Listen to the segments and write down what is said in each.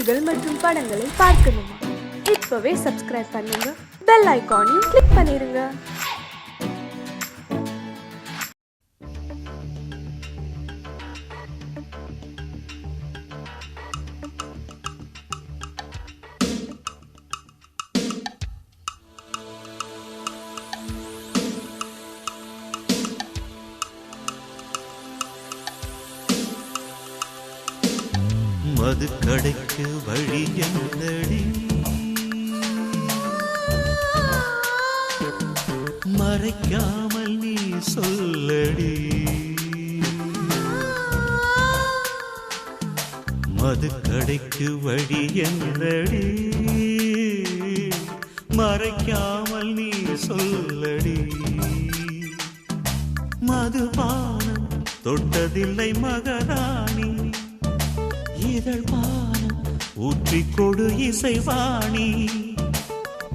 நிகழ்ச்சிகள் மற்றும் படங்களை பார்க்கணுமா? இப்பவே சப்ஸ்கிரைப் பண்ணுங்க, பெல் ஐகானையும் கிளிக் பண்ணிருங்க. மது கடைக்கு வழி என்னடி, மறைக்காமல் நீ சொல்லடி. மது கடைக்கு வழி என்னடி, மறைக்காமல் நீ சொல்லடி. மதுபானம் தொட்டதில்லை மகாராணி, இதழ் பானம் ஊற்றிக் கொடு இசைவாணி.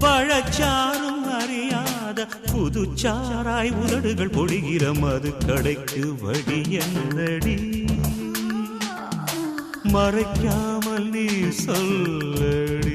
பழச்சாரும் அறியாத புதுச்சாராய் உதடுகள் பொழிகிற மது கடைக்கு வழி என்னடி, மறைக்காமல் நீ சொல்லடி.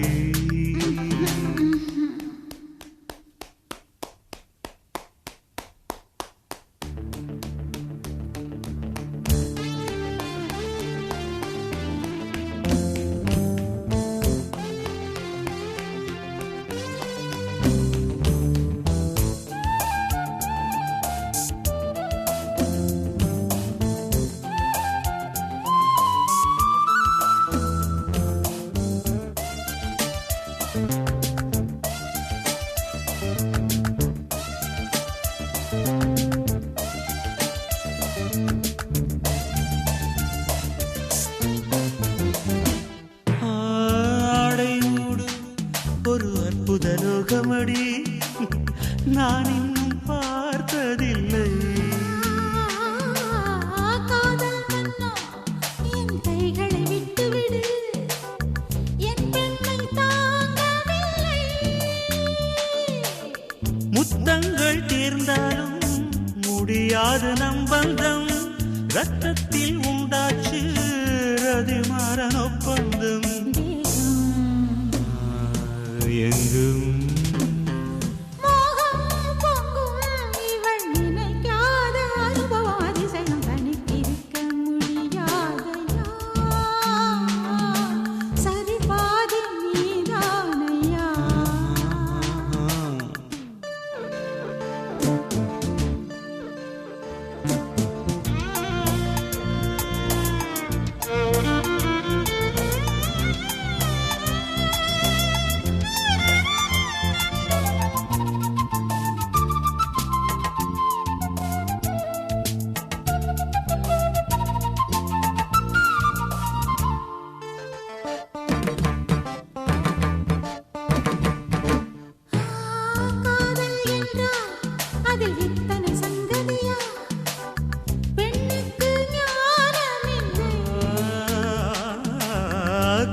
ஒரு அற்புத லோகமடி, நான் இன்னும் பார்த்ததில்லை. காதல் மன்னா என் கைகளை விட்டுவிடு, என் பெண்ணை தாங்கவில்லை. முத்தங்கள் தீர்ந்தாலும் முடியாது நம் பந்தம், ரத்தத்தில் உண்டாச்சு ரதிமாறன் ஒப்பந்தம். எங்கும் மோகம் பொங்கும் இவள் நினைக்காத அனுபவம் அதிசயம் தனித்திருக்க முடியாதையா. சரி பாதி நீதானையா. அதில் இத்தனை சங்கதியா, பெண்ணுக்கு ஞானமில்லை.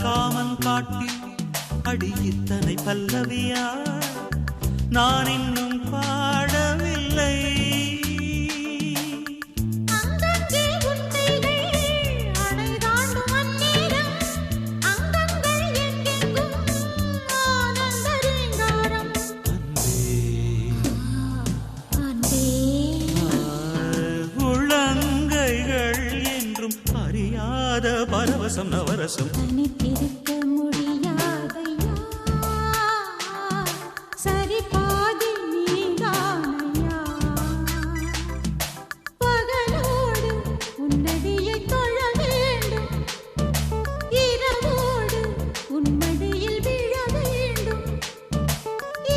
காமன் காட்டி அடி இத்தனை பல்லவியா, நான் இன்னும் பாடவில்லை. அங்கங்கே உண்மைகள் அணை தாண்டும் அந்நேரம், அங்கங்கள் எங்கெங்கும் ஆனந்த ரீங்காரம். உள்ளங்கைகள் என்றும் அறியாத பரவசம் நவரசம். தனித்திருக்க முடியாதையா, சரி பாதி நீதானையா. பகலோடு உன்னடியை தொழ வேண்டும், இரவோடு உன்மடியில் விழ வேண்டும்.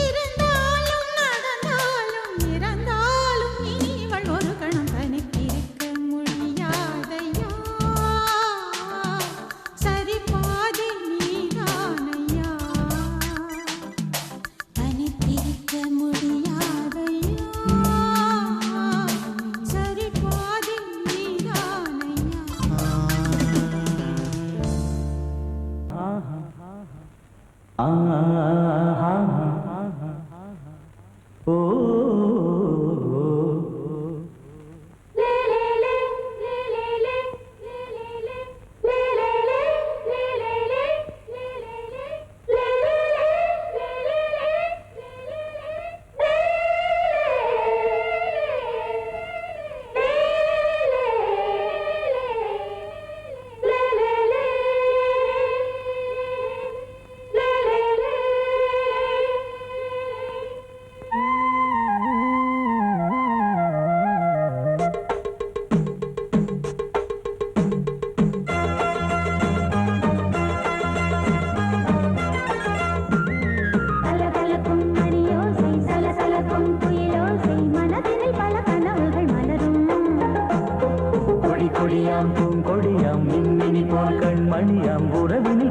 இருந்தாலும் நடந்தாலும் இறந்தாலும் இவள் ஒரு கணம் தனித்திருக்க முடியாதையா. சரி பாதி நீதானையா, தனித்திருக்க முடியாதையா. சரி பாதி நீதானையா. ஓ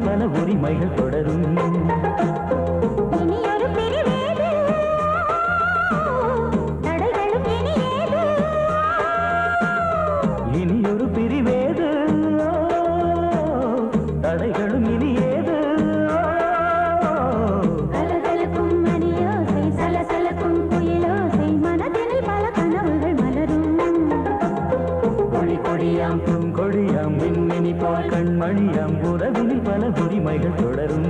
மனதினில் பல உரிமைகள் தொடரும். இனியொரு பிரிவேது தடைகளும் இனியேது. இனியொரு பிரிவேது தடைகளும் இனியேது. கலகலக்கும் மணியோசை சலசலக்கும் குயிலோசை மனதினில் பல கனவுகள் மலரும். கொடி கொடியாம் பூங்கொடியாம் மின்மினி போல் கண்மணியாம் உறவினில் பல உரிமைகள் தொடரும்.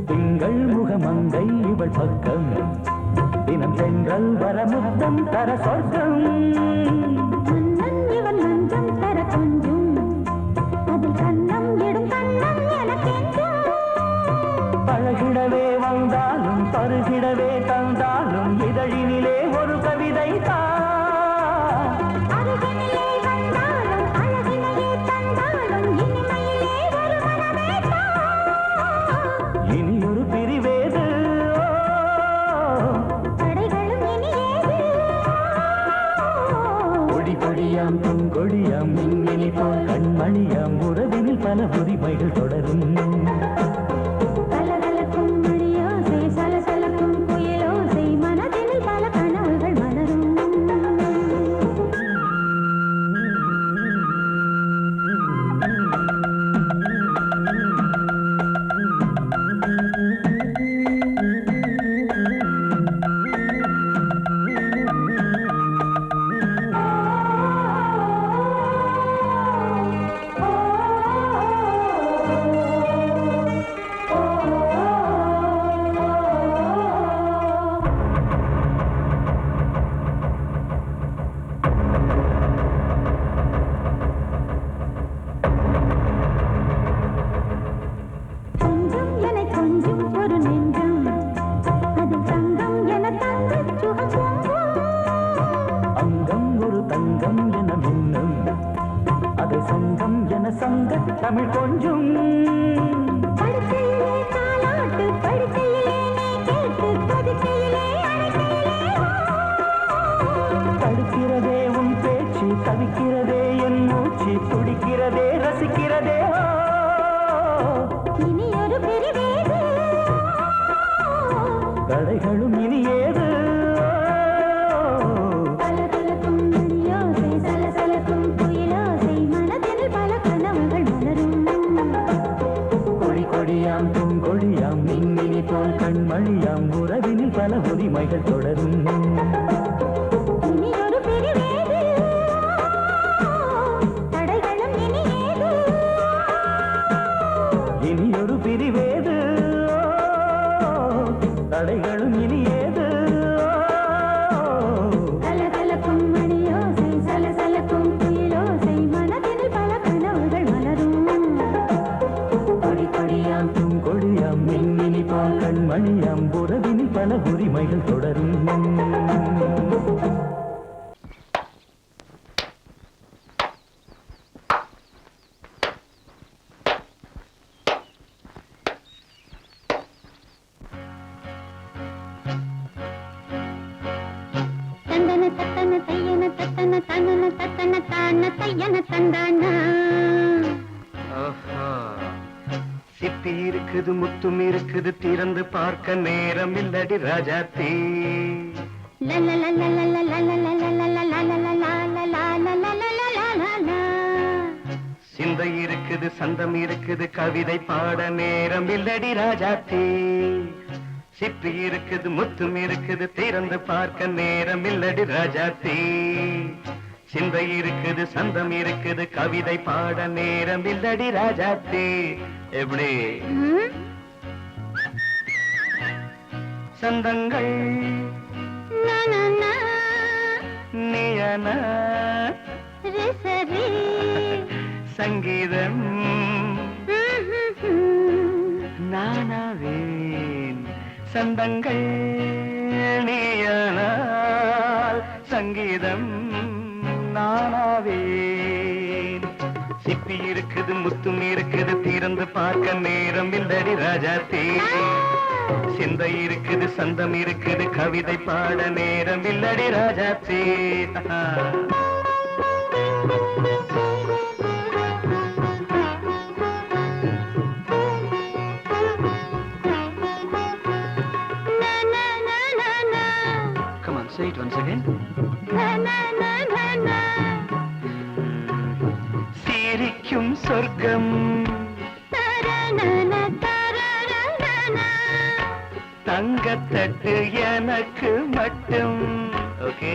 திங்கள் முகமங்கை இவள் பக்கம் தினம் சென்றல் வரமுத்தம் தர சொர்க்கம். மன்னன் இவன் மஞ்சம் தர கொஞ்சும் அதில் கண்ணம் இடும் கண்ணம் எனக்கென்றும். பழகிடவே வந்தாலும் பருகிடவே தந்தாலும் இதழினிலே ஒரு கவிதை தான். அருகினிலே வந்தாலும் அழகினையே தந்தாலும் இனிமையிலே ஒரு மனமே தான். இனியொரு பிரிவேது தடைகளும் இனியேது. கொடி கொடியாம் பூங்கொடியாம் மின்மினி போல் கண்மணியாம் உறவினில் பல உரிமைகள் தொடரும். கலகலக்கும் மணியோசை சலசலக்கும் குயிலோசை மனதினில் பல கனவுகள் மலரும். கொஞ்சம் என கொஞ்சம் ஒரு நெஞ்சம் அதில் தங்கம் என தங்க சுகம். அங்கம் ஒரு தங்கம் என மின்னும் அதை சங்கம் என சங்க தமிழ் கொஞ்சும். படுக்கையிலே தாலாட்டு படுக்கையிலே நீ கேட்டு கொதிக்கையிலே அணைக்கையிலே தடுக்கிறதே உன் பேச்சு தவிக்கிறதே என் மூச்சு துடிக்கிறதே ரசிக்கிறதே. இனியொரு பிரிவேது தடைகளும் இனியேது. கலகலக்கும் மணியோசை சலசலக்கும் குயிலோசை மனதினில் பல கனவுகள் மலரும். கொடி கொடியாம் பூங்கொடியாம் மின்மினி போல் கண்மணியாம் உறவினில் பல உரிமைகள் தொடரும். இனியொரு பிரிவேது தடைகளும் இனியேது. இனியொரு பிரிவேது தடைகளும் இனியேது. கலகலக்கும் மணியோசை சலசலக்கும் குயிலோசை மனதினில் பல கனவுகள் மலரும். கொடி கொடியாம் பூங்கொடியாம் மின்மினி போல் கண்மணியாம் உறவினில் பல உரிமைகள் தொடரும். தந்தன தத்தன தையன தத்தன தனன தத்தன தான தையன தந்தானா. சிப்பி இருக்குது முத்தும் இருக்குது திறந்து பார்க்க நேரம் இல்லடி ராஜாத்தே. சிந்தை இருக்குது சந்தம் இருக்குது கவிதை பாட நேரம் இல்லடி ராஜாத்தே. சிப்பி இருக்குது முத்தும் இருக்குது திறந்து பார்க்க நேரம் இல்லடி ராஜாத்தே. சிந்தை இருக்குது சந்தம் இருக்குது கவிதை பாட நேரம் இல்லடி ராஜாத்தே. எப்படி சந்தங்கள் நீயன சங்கீதம் சந்தங்கள் நீயானால் சங்கீதம் நானாவேன். சிப்பி இருக்குது, முத்தும் இருக்குது, திறந்து பார்க்க நேரம் இல்லடி ராஜாத்தே. சிந்தை இருக்குது, சந்தம் இருக்குது, கவிதை பாட நேரம் இல்லடி ராஜாத்தே. Say it once again. சிரிக்கும் சொர்க்கம் தங்கத்தட்டு எனக்கு மட்டும். ஓகே,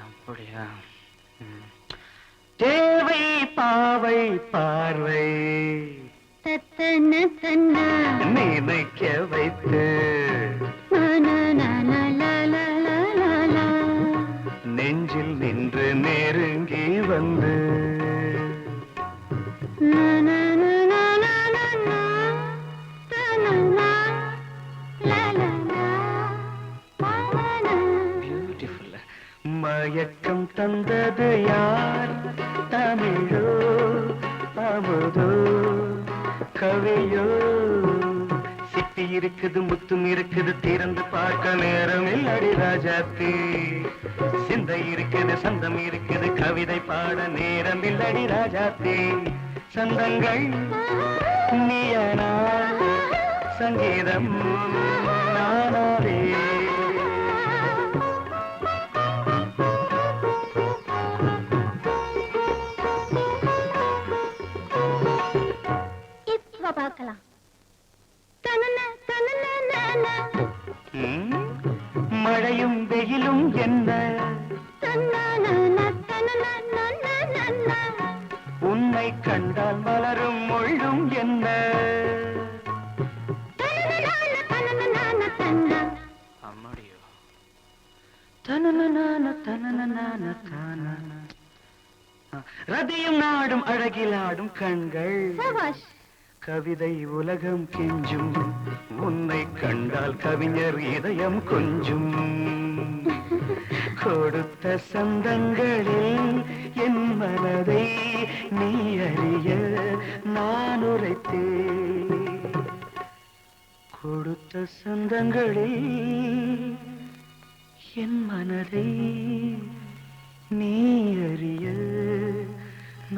அப்படியா? தேவை பாவை பார்வை நினைக்க வைத்து நெஞ்சில் நின்று நெருங்கி வந்து பியூட்டிஃபுல். மயக்கம் தந்தது யார்? தமிழோ அமுதோ கவியோ? சிப்பி இருக்குது, முத்தும் இருக்குது, திறந்து பார்க்க நேரம் இல்லடி ராஜாத்தே. சிந்தை இருக்குது, சந்தம் இருக்குது, கவிதை பாட நேரம் இல்லடி ராஜாத்தே. சந்தங்கள் நீயனா சங்கீதம் நானாவே. பார்க்கலாம். மழையும் வெயிலும் என்ன, உன்னை கண்டால் மலரும் மொழியும் என்ன. அம்மாடியோ ரதியும் நாடும் அழகிலாடும் கண்கள், கவிதை உலகம் கெஞ்சும். உன்னை கண்டால் கவிஞர் இதயம் கொஞ்சும். கொடுத்த சந்தங்களில் என் மனதை நீ அறிய நான் உரைத்தேன். கொடுத்த சந்தங்களில் என் மனதை நீ அறிய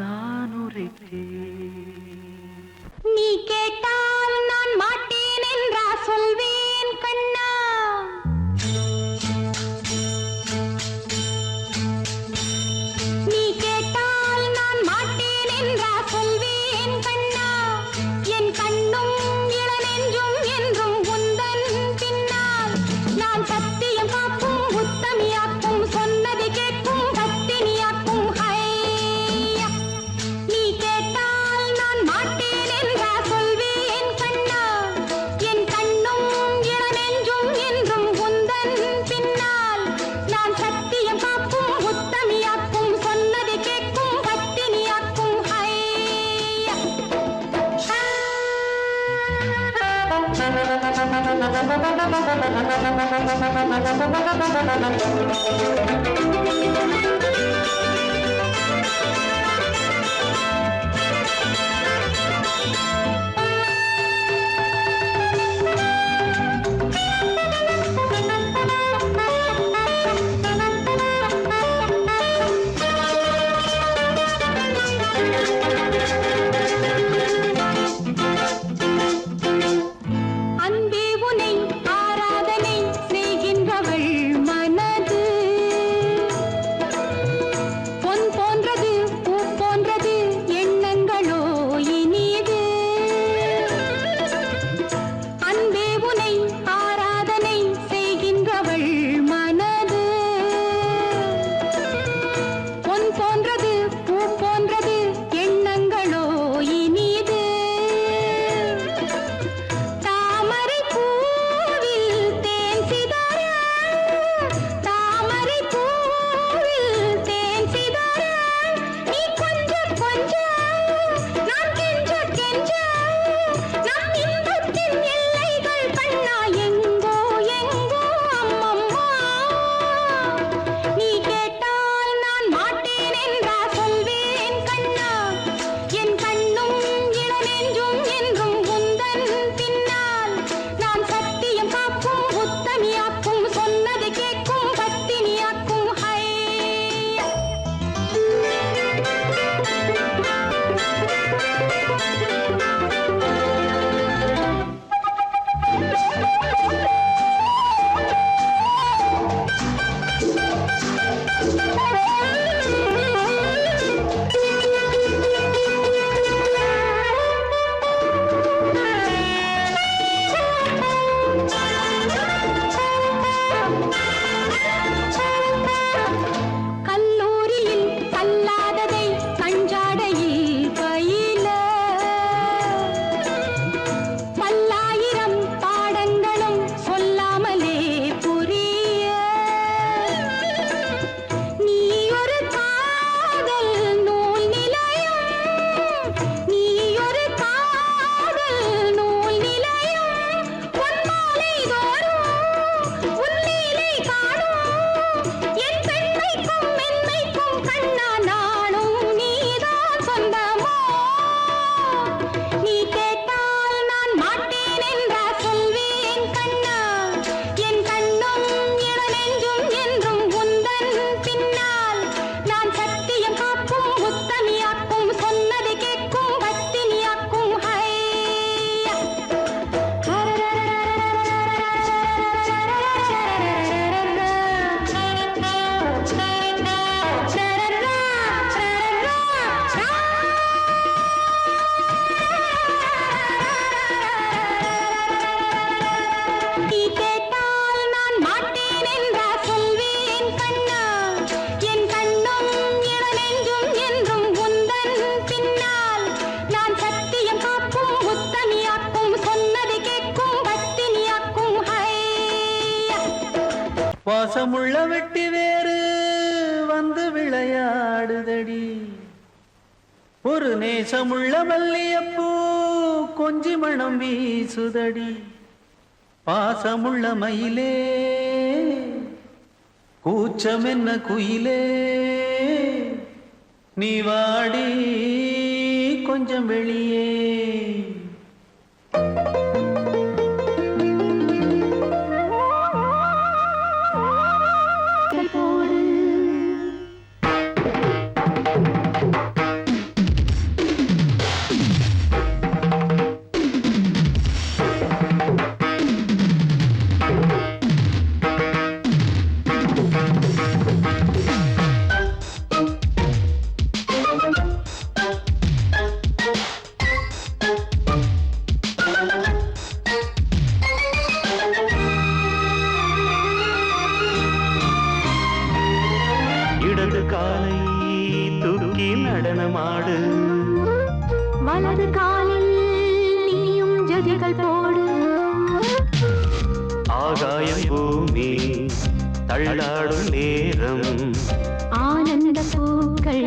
நான் உரைத்தேன். நீ கேட்டால் நான் மாட்டேன் என்றா சொல்வேன் கண்ணா. நீ கேட்டால் நான் மாட்டேன் என்றா சொல்வேன் கண்ணா. என் கண்ணும் இளநெஞ்சும் என்றும் உந்தன் பின்னால். நான் சத்தியம் காக்கும் உத்தமியாக்கும், சொன்னதை கேட்கும் பத்தினியாக்கும். ஹையா, நீ கேட்டால் நான் மாட்டேன் என்றா சொல்வேன் கண்ணா. என் கண்ணும் இளநெஞ்சும் என்றும் உந்தன் பின்னால். நான் சத்தியம் காக்கும் உத்தமியாக்கும், சொன்னதை கேட்கும் பத்தினியாக்கும். ஹையா, அன்பே உனை ஆராதனை செய்கின்றவள் மனது. வாசமுள்ள வெட்டி வேறு வந்து விளையாடுதடி ஒரு நேசமுள்ள மல்லியப்பூ கொஞ்சி மணம் வீசுதடி பாசமுள்ள மயிலே கூச்சம் என்ன குயிலே நீ வாடி கொஞ்சம் வெளியே இடது காலை தூக்கி நடனமாடு வலது காலில் நீயும் ஜதிகள் போடு ஆகாயம் பூமி தள்ளாடும் நேரம் ஆனந்த பூக்கள்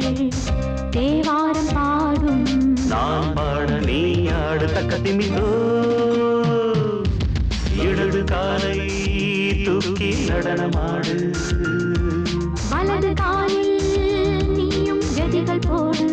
தேவாரம் பாடும் நான் பாட நீ ஆடு தக்க திமிதோ இடது காலை தூக்கி நடனமாடு வலது காலில் நீயும் ஜதிகள் போடு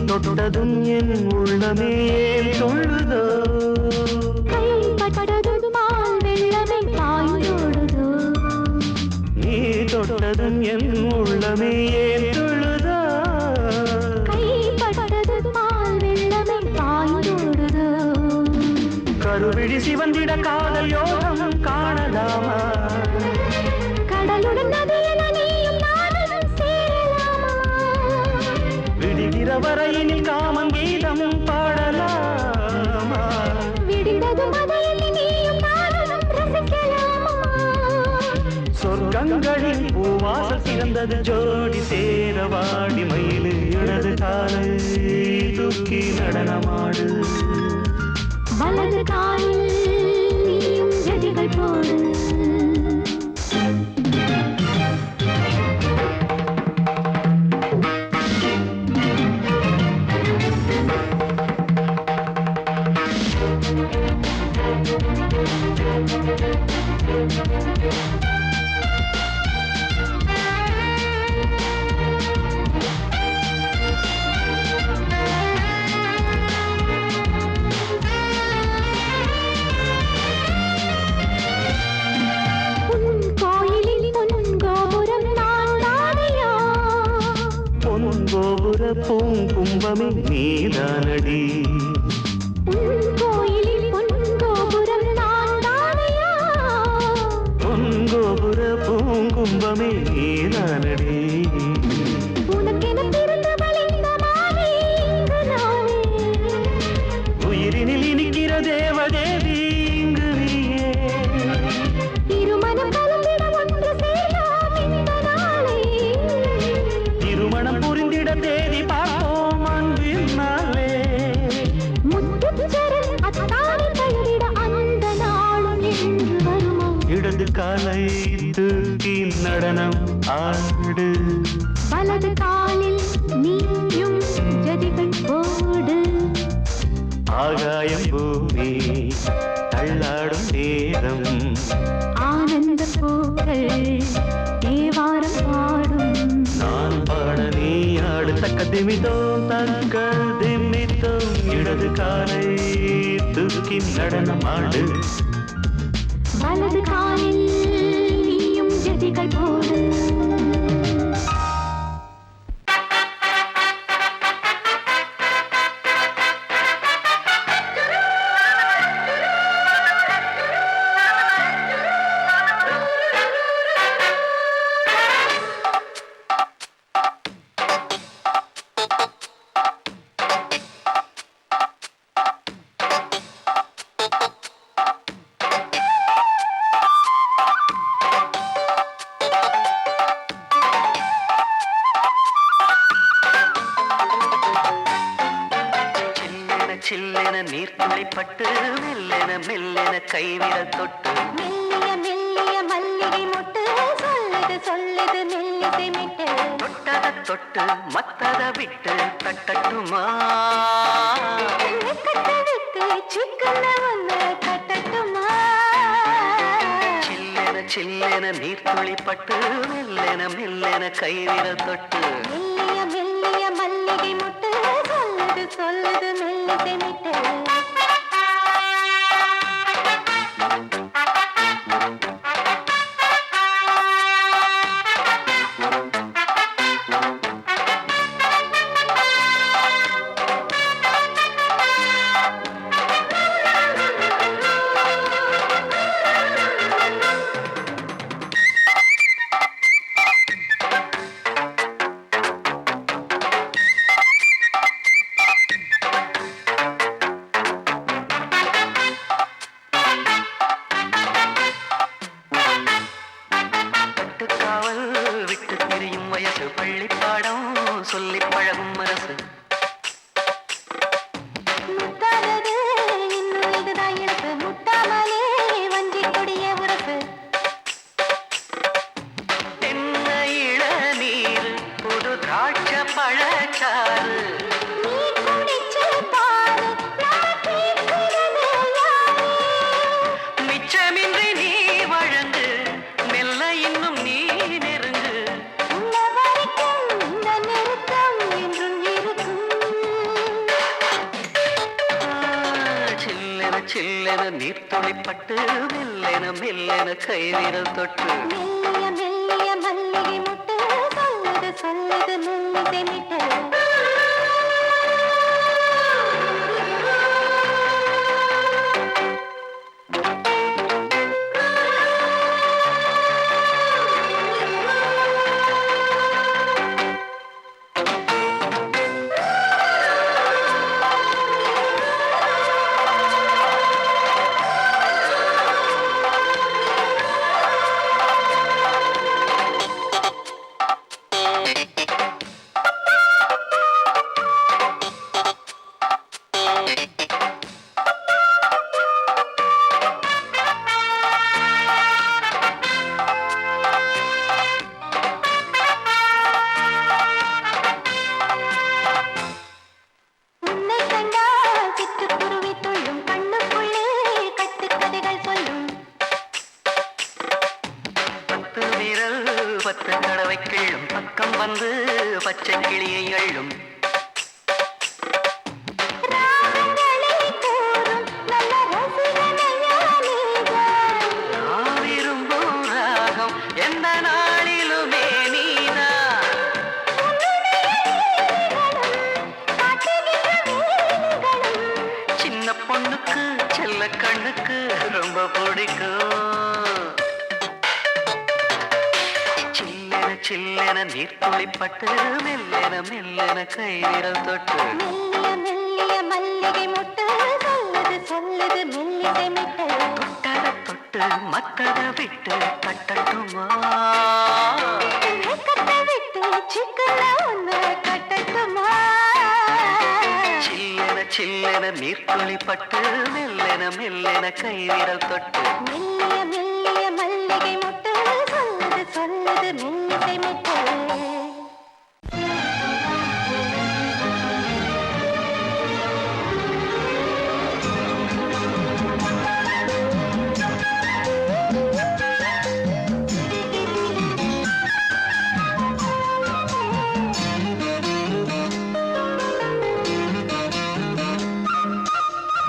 தொட்டதும் என் உள்ளமே தொழுதோ கைப்பட்டதும் மால் வெள்ளமே பாயோடுதோ நீ தொட்டதும் என் உள்ளமே தொழுதோ கைப்பட்டதும் மால் வெள்ளமே பாயோடுதோ கருவிழி சிவந்திட காதல் யோகம் காணலாமா கடலுடன் நதியில நீயும் நானும் சேரலாமா விடுகிற வரையினில் காமன் கீதம் பாடலாமா விடிந்தது மதையில் நீயும் நானும் ரசிக்கலாமா சொர்க்கங்களின் பூவாசல் சிறந்தது ஜோடி சேரவாடி மயிலு இடது காலை தூக்கி நடனமாடு வலது காலில் நீயும் ஜதிகள் போடு கோபுர பூங்கும்பமே நீதானடி கோயிலில் பொன்கோபுரம் நான் தானையா பொன்கோபுர பூங்கும்பமே நீதானடி உனக்கென பிறந்தவள் இந்த மாலை இங்கு நானே உயிரினில் இனிக்கிற தேவதேவி இங்கு நீயே திருமணம் கலந்திட ஒன்று சேரலாம் இந்த நாளை திருமணம் புரிந்திட தேதி பார்ப்போம் அன்பின் நாளே முத்துச்சரன் அத்தானை தழுவிட அந்த நாளும் என்று வருமோ இடது காலை தூக்கி நடனம் ஆடு வலது காலில் நீயும் ஜதிகள் போடு ஆகாயம் பூமி தள்ளாடும் நேரம் ஆனந்த பூக்கள் தேவாரம் பாடும் நான் பாட நீ ஆடு தக்க திமிதோ தக்க திமித்தோம் இடது காலை தூக்கி நடனம் ஆடு வலது காலில் நீயும் ஜதிகள் போடு சில்லென நீர்த்துளி பட்டு மெல்லென மெல்லென கைவிரல் தொட்டு மெல்லிய மெல்லிய மல்லிகை மொட்டு சொல்லுது சொல்லுது மெல்லிசை மிட்டு தொட்டத தொட்டு மத்தத விட்டு தட்டட்டுமா கட்ட விட்டு சிக்கன ஒன்று கட்டட்டுமா சில்லென சில்லென நீர்த்துளி பட்டு மெல்லென மெல்லென கைவிரல் தொட்டு மெல்லிய மெல்லிய மல்லிகை மொட்டு சொல்லுது சொல்லுது மெல்லிசை மிட்டு விட்டு திரியும் வயசு பள்ளிப்பாடம் சொல்லி பழகும் அரசு முத்தாதது இன்னும் இதுதான் எடுப்பு முட்டாமலே வஞ்சி கொடிய உரசு என்ன இளநீர் புது திராட்சை பழச்சாறு நீ குடிச்சு பாரு நான் கேட்கிறது யாரு மிச்சமின்றி நீ வழங்கு மெல்ல இன்னும் நீ நெருங்கு உள்ள வரைக்கும் இந்த நெருக்கம் என்றும் இருக்கும் சில்லென சில்லென நீர்த்துளிப்பட்டு மெல்லென மெல்லென கைவிரல் தொட்டு மெல்லிய மெல்லிய மல்லிகை முட்டு சொல்லுது சொல்லுது மெல்லிசை மிட்டு உன்னை கண்டால் சிட்டுக்குருவி துள்ளும் கண்ணுக்குள்ளே கட்டுக்கதைகள் சொல்லும் பத்து விரல் பத்து தடவை கிள்ளும் பக்கம் வந்து பச்சை கிளியை அள்ளும் ராகங்களை கூறும் நல்ல ரசிகனையா நீதான் நான் விரும்பும் ராகம் எந்த நாளிலுமே நீதான் சின்ன பொண்ணுக்கு செல்ல கண்ணுக்கு ரொம்ப பிடிக்கும் சில்லென சில்லென நீர்த்துளிப்பட்டு மெல்லென மெல்லென கைவிரல் தொட்டு மெல்லிய மெல்லிய மல்லிகை முட்டு சொல்லுது சொல்லுது மெல்லிசை மிட்டு தொட்டத தொட்டு மத்தத விட்டு தட்டட்டுமா கட்ட விட்டு சிக்கன ஒன்று கட்டட்டுமா சில்லென சில்லென நீர்த்துளிப்பட்டு மெல்லென மெல்லென கைவிரல் தொட்டு மெல்லிய மெல்லிய மல்லிகை முட்டு சொல்லுது சொல்லுது மெல்லிசை மிட்டு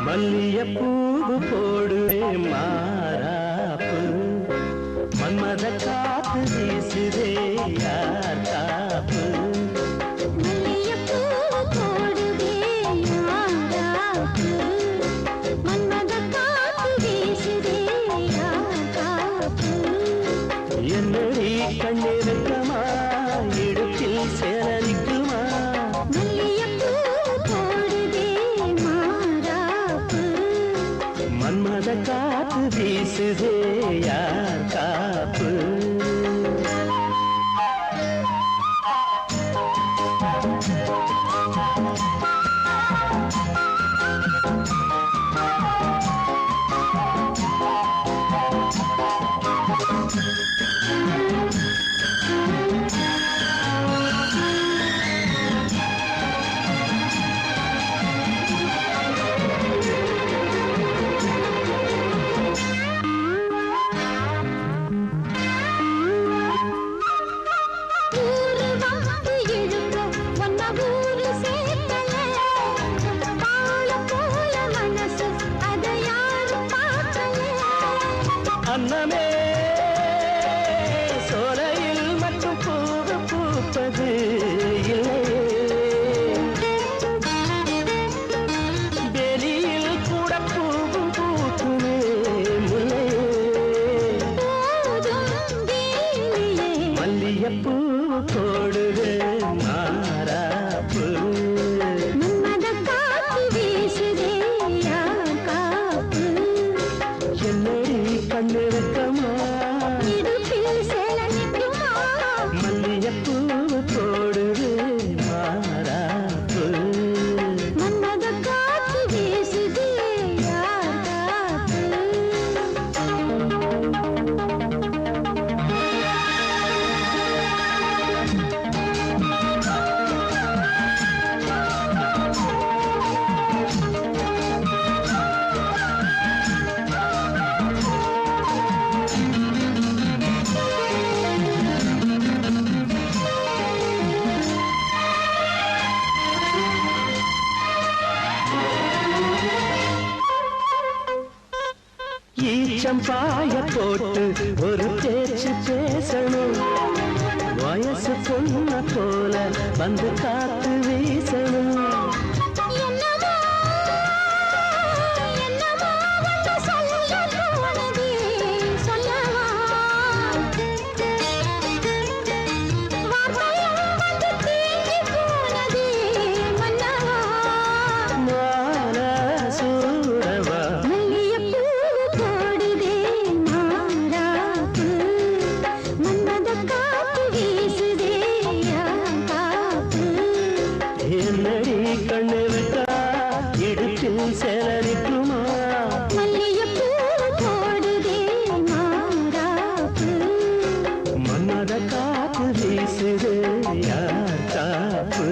மல்லிய பூவு போடுவே மாறாப்பு அன்னமே சோலையில் மட்டும் பூவு பூப்பது வெளியில் கூட பூவும் பூக்குமே மல்லியப்பூ போடுது மாறாப்பு மல்லியப்பூ போடுது மாறாப்பு ஈச்சம்பாய போட்டு ஒரு பேச்சு பேசணும் வயசு பொண்ண போல வந்து காத்து வீசணும் கண்ணு விட்டா இடுப்பில் சேலரிக்குமா மல்லியப்பூ போடுதே மாறாப்பு மன்மத காத்து வீசுது யார் காப்பு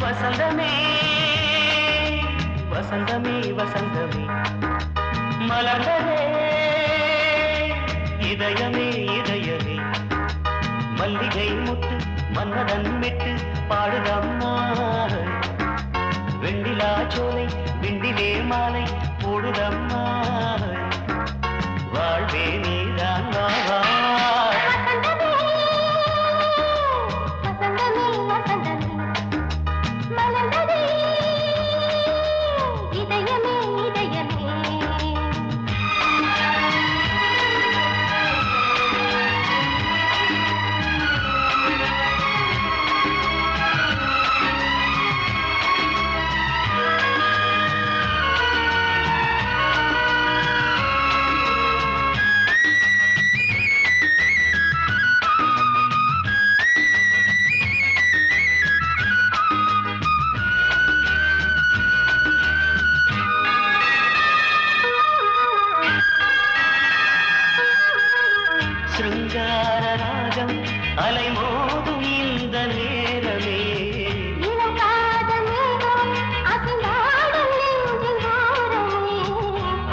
வசந்தமே வசந்தமே வசந்தமே மலர்ந்ததே இதயமே இதயமே மல்லிகை முட்டு மன்னதன் விட்டு பாடுதம்மா வெண்ணிலா சோலை விண்டிலே மாலை போடுதம்மா வாழ்வே நீதான் வா சிருங்கார ராகம் அலைமோதும் இந்த நேரமே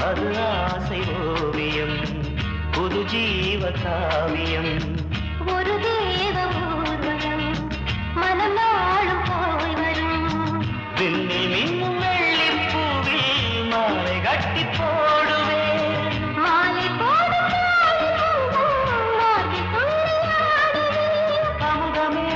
அது ஆசை ஓவியம் புது ஜீவ காவியம் ஒரு தேவ ஊர்வலம் மனம் நாளும் போய் வரும் விண்ணில் மின்னும் வெள்ளி பூவில் மாலை கட்டி போடுவேன் மாலை போடும் அமுதமே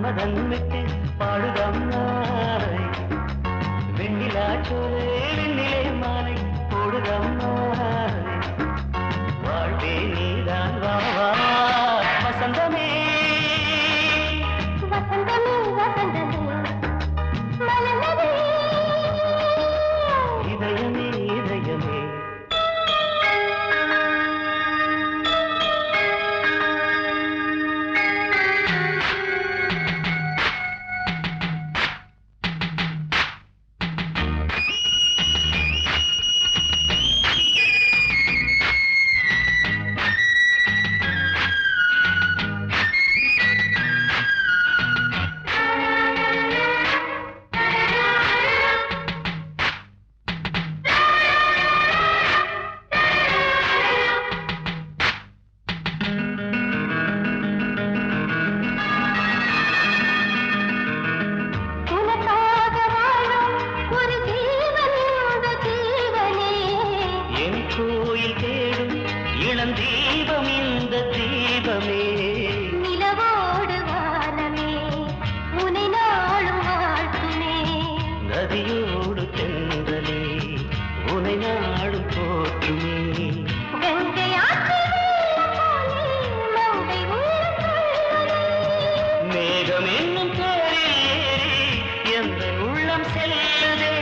மன்மதன் விட்டு பாடுதம்மா வெண்ணிலா சோலை வெண்ணிலே மாலை போடுதம்மா வாழ்வே நீதான் வா வா வசந்தமே வசந்தமே வசந்தமே மலர்ந்ததே இதயமே இதயமே தீபம் இந்த தீபமே நிலவோடு வானமே உனை நாளும் வாழ்த்துமே நதியோடு தென்றலே உனை நாடும் போற்றுமே கங்கை ஆற்றில் மங்கை மேகம் என்னும் பேரில் ஏறி எந்த உள்ளம் செல்லுதே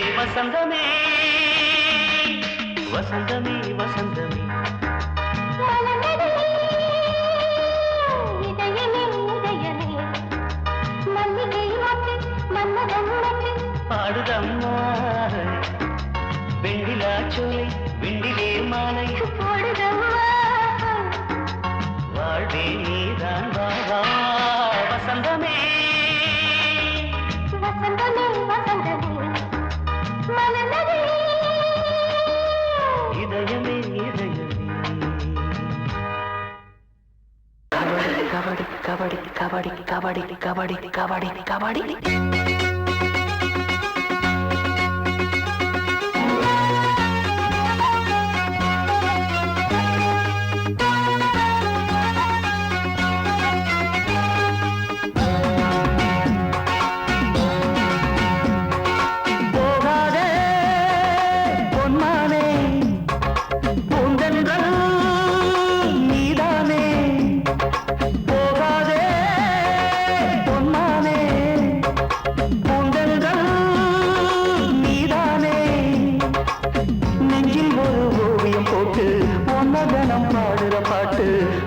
வசந்தமே வசந்தமே வசந்தமே இதயமே இதயமே மல்லிகை மொட்டு மன்மதன் மொட்டு பாடுதம்மா வெண்ணிலா சோலை வெண்ணிலே மாலை போடுதம்மா வாழ்வே நீதான் வா வா வசந்தமே வசந்தமே வசந்தமே மலர்ந்ததே இதயமே இதயமே கபடி கபடி கபடி கபடி கபடி கபடி கபடி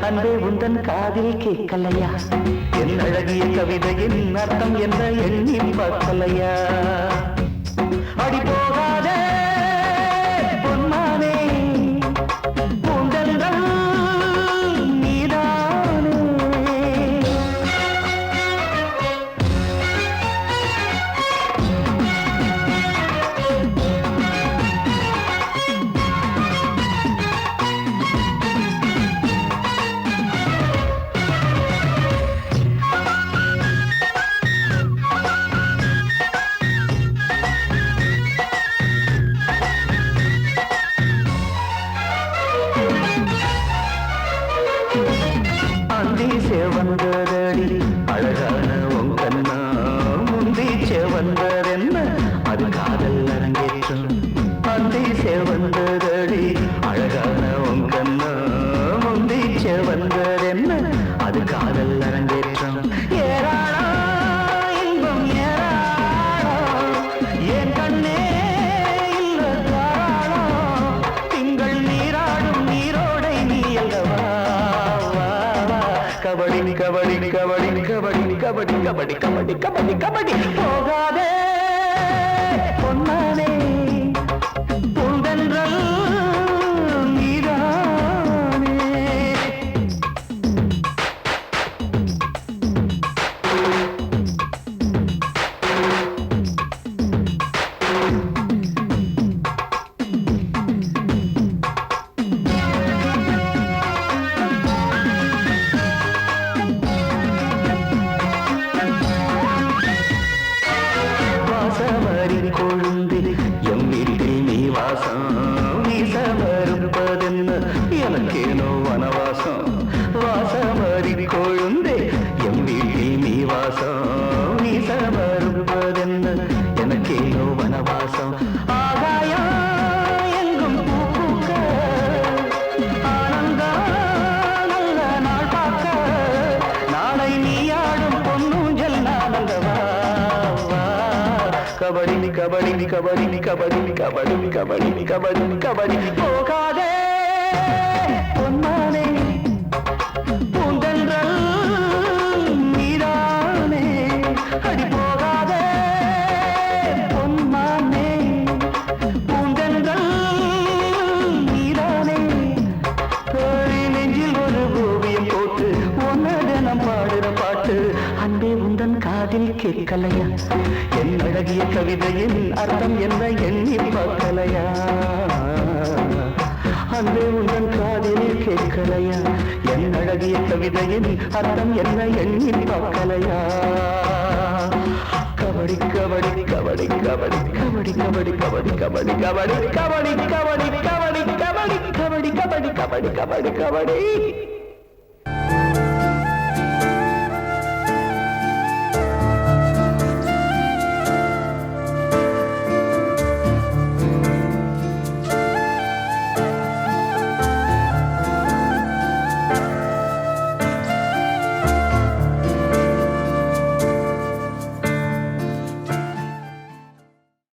அன்பே உந்தன் காதில் கேட்கலையா என் அழகிய கவிதையின் அர்த்தம் என்ன எண்ணி பார்க்கலையா அடி போகாதே பொன்மானே பூந்தென்றல் நீதானே வந்ததடி அழகான உன் கண்ணா முந்திச்சே வந்ததென்ன அது காதல் அரங்கேற்றம் முந்திச்சே வந்ததடி அழகான உன் கண்ணா முந்திச்சே வந்ததென்ன அது காதல் அரங்கேற்றம் ஏராளா இன்பம் ஏராளா என் கண்ணே இல்ல தாராளா திங்கள் நீராடும் நீரோடை நீ அல்லவா கபடி கபடி கபடி கபடி கபடி கபடி கபடி கபடி கபடி போகாதே பொன்னானே பூந்தென்றல் நீதானே கொழுந்து கபடி கபடி கபடி கபடி கபடி கபடி கபடி கபடி போகாதே பொன்மானே பூந்தென்றல் நீதானே அடி போகாதே பொன்மானே பூந்தென்றல் நீதானே நெஞ்சில் ஒரு ஓவியம் போட்டு உன்னத நம் பாடுற பாட்டு அன்பே உந்தன் காதில் கேட்கலையா என் அழகிய கவிதையின் அர்த்தம் என்ன எண்ணி பார்க்கலையா அன்பே உந்தன் காதில் கேட்கலையா என் அழகிய கவிதையின் அர்த்தம் என்ன எண்ணி பார்க்கலையா கபடி கபடி கபடி கபடி கபடி கபடி கபடி கபடி கபடி கபடி கபடி கபடி கபடி கபடி கபடி கபடி கபடி கபடி